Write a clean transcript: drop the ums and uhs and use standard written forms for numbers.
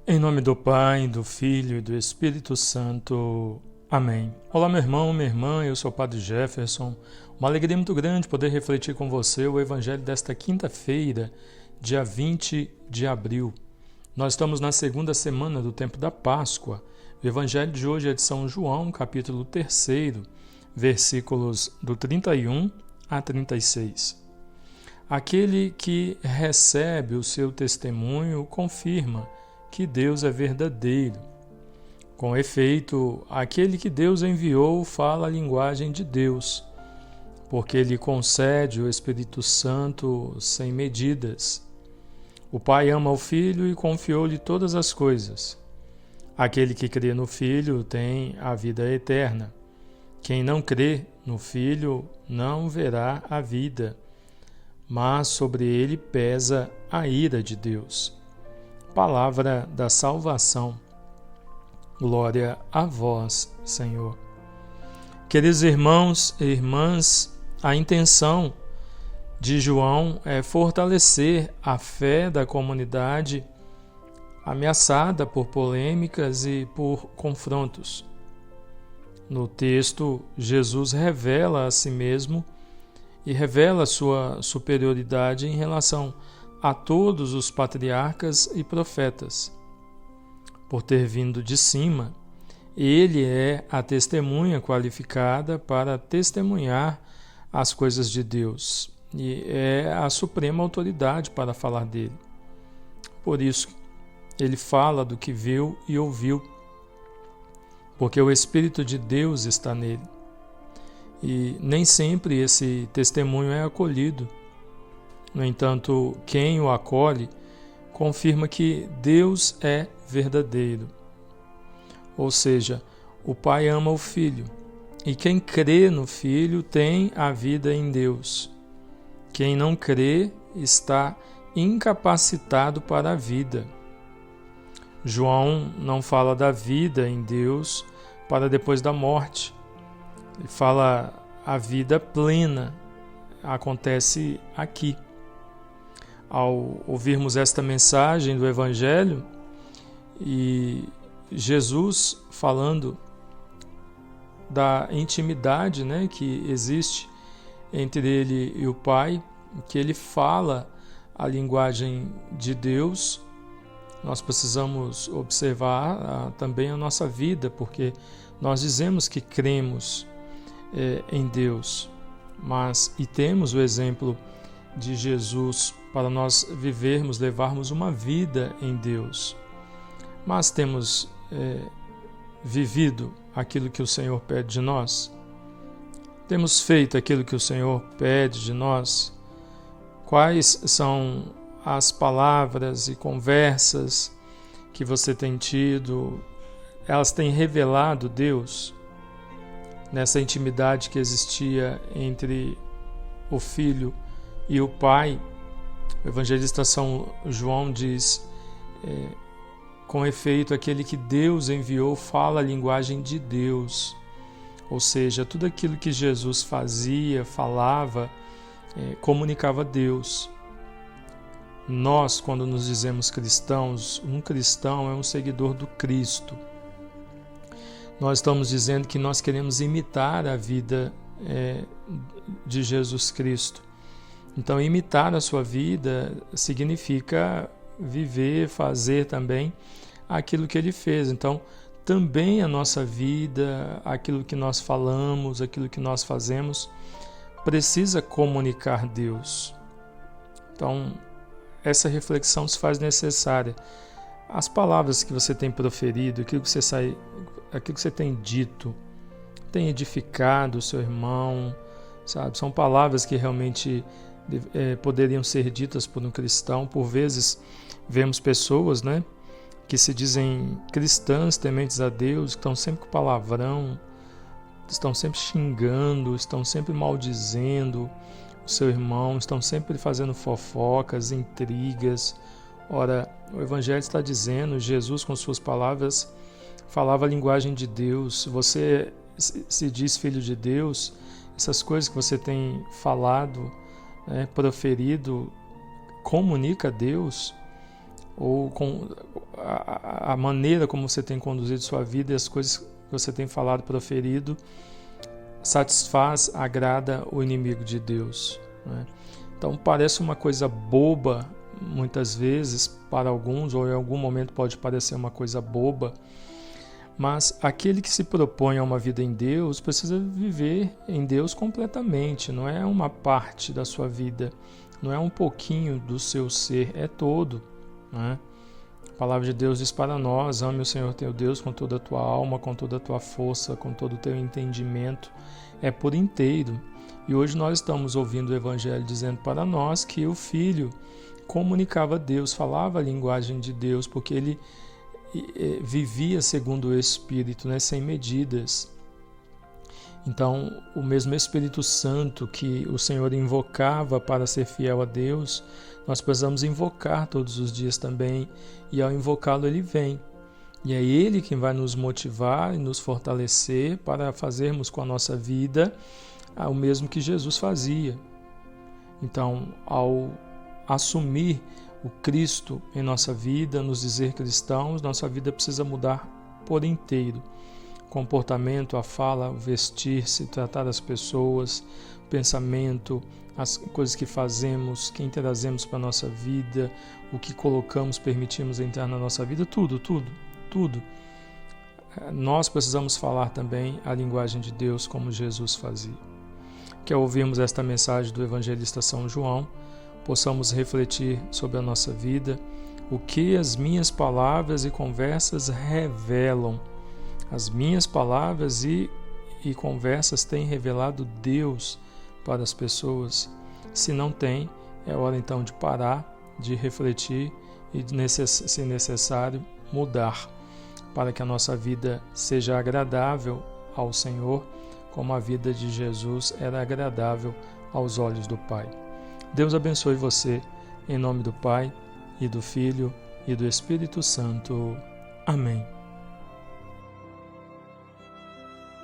Em nome do Pai, do Filho e do Espírito Santo. Amém. Olá, meu irmão, minha irmã, eu sou o Padre Jefferson. Uma alegria muito grande poder refletir com você o Evangelho desta quinta-feira, dia 20 de abril. Nós estamos na segunda semana do tempo da Páscoa. O Evangelho de hoje é de São João, capítulo 3, versículos do 31 a 36. Aquele que recebe o seu testemunho confirma que Deus é verdadeiro. Com efeito, aquele que Deus enviou fala a linguagem de Deus, porque lhe concede o Espírito Santo sem medidas. O Pai ama o Filho e confiou-lhe todas as coisas. Aquele que crê no Filho tem a vida eterna. Quem não crê no Filho não verá a vida, mas sobre ele pesa a ira de Deus. Palavra da salvação. Glória a vós, Senhor. Queridos irmãos e irmãs, a intenção de João é fortalecer a fé da comunidade ameaçada por polêmicas e por confrontos. No texto, Jesus revela a si mesmo e revela sua superioridade em relação a todos os patriarcas e profetas. Por ter vindo de cima, ele é a testemunha qualificada para testemunhar as coisas de Deus e é a suprema autoridade para falar dele. Por isso, ele fala do que viu e ouviu, porque o Espírito de Deus está nele. E nem sempre esse testemunho é acolhido. No entanto, quem o acolhe confirma que Deus é verdadeiro. Ou seja, o Pai ama o Filho, e quem crê no Filho tem a vida em Deus. Quem não crê está incapacitado para a vida. João não fala da vida em Deus para depois da morte. Ele fala a vida plena, acontece aqui. Ao ouvirmos esta mensagem do Evangelho e Jesus falando da intimidade, que existe entre ele e o Pai, que ele fala a linguagem de Deus, nós precisamos observar também a nossa vida, porque nós dizemos que cremos em Deus, e temos o exemplo de Jesus para nós vivermos, levarmos uma vida em Deus. Mas temos vivido aquilo que o Senhor pede de nós? Temos feito aquilo que o Senhor pede de nós? Quais são as palavras e conversas que você tem tido? Elas têm revelado Deus nessa intimidade que existia entre o Filho e o Pai? O evangelista São João diz, com efeito, aquele que Deus enviou fala a linguagem de Deus. Ou seja, tudo aquilo que Jesus fazia, falava, comunicava Deus. Nós, quando nos dizemos cristãos, um cristão é um seguidor do Cristo. Nós estamos dizendo que nós queremos imitar a vida de Jesus Cristo. Então, imitar a sua vida significa viver, fazer também aquilo que ele fez. Então, também a nossa vida, aquilo que nós falamos, aquilo que nós fazemos, precisa comunicar Deus. Então, essa reflexão se faz necessária. As palavras que você tem proferido, aquilo que você tem dito, tem edificado o seu irmão, sabe? São palavras que realmente poderiam ser ditas por um cristão. Por vezes vemos pessoas, que se dizem cristãs, tementes a Deus, que estão sempre com palavrão, estão sempre xingando, estão sempre maldizendo o seu irmão, estão sempre fazendo fofocas, intrigas. Ora, o Evangelho está dizendo, Jesus com suas palavras falava a linguagem de Deus. Você se diz filho de Deus, essas coisas que você tem falado, proferido, comunica a Deus, ou a maneira como você tem conduzido sua vida e as coisas que você tem falado, proferido, satisfaz, agrada o inimigo de Deus, né? Então parece uma coisa boba, muitas vezes, para alguns, ou em algum momento pode parecer uma coisa boba, mas aquele que se propõe a uma vida em Deus precisa viver em Deus completamente, não é uma parte da sua vida, não é um pouquinho do seu ser, é todo, né? A palavra de Deus diz para nós: ame o Senhor teu Deus com toda a tua alma, com toda a tua força, com todo o teu entendimento, é por inteiro. E hoje nós estamos ouvindo o Evangelho dizendo para nós que o Filho comunicava Deus, falava a linguagem de Deus, porque ele vivia segundo o Espírito, né, sem medidas. Então, o mesmo Espírito Santo que o Senhor invocava para ser fiel a Deus, nós precisamos invocar todos os dias também, e ao invocá-lo ele vem. E é Ele quem vai nos motivar e nos fortalecer para fazermos com a nossa vida o mesmo que Jesus fazia. Então, ao assumir o Cristo em nossa vida, nos dizer cristãos, nossa vida precisa mudar por inteiro. O comportamento, a fala, o vestir-se, tratar as pessoas, o pensamento, as coisas que fazemos, quem trazemos para a nossa vida, o que colocamos, permitimos entrar na nossa vida, tudo. Nós precisamos falar também a linguagem de Deus como Jesus fazia. Que ao ouvirmos esta mensagem do evangelista São João, possamos refletir sobre a nossa vida, o que as minhas palavras e conversas revelam. As minhas palavras e conversas têm revelado Deus para as pessoas. Se não tem, é hora então de parar, de refletir e, se necessário, mudar, para que a nossa vida seja agradável ao Senhor, como a vida de Jesus era agradável aos olhos do Pai. Deus abençoe você, em nome do Pai, e do Filho, e do Espírito Santo. Amém.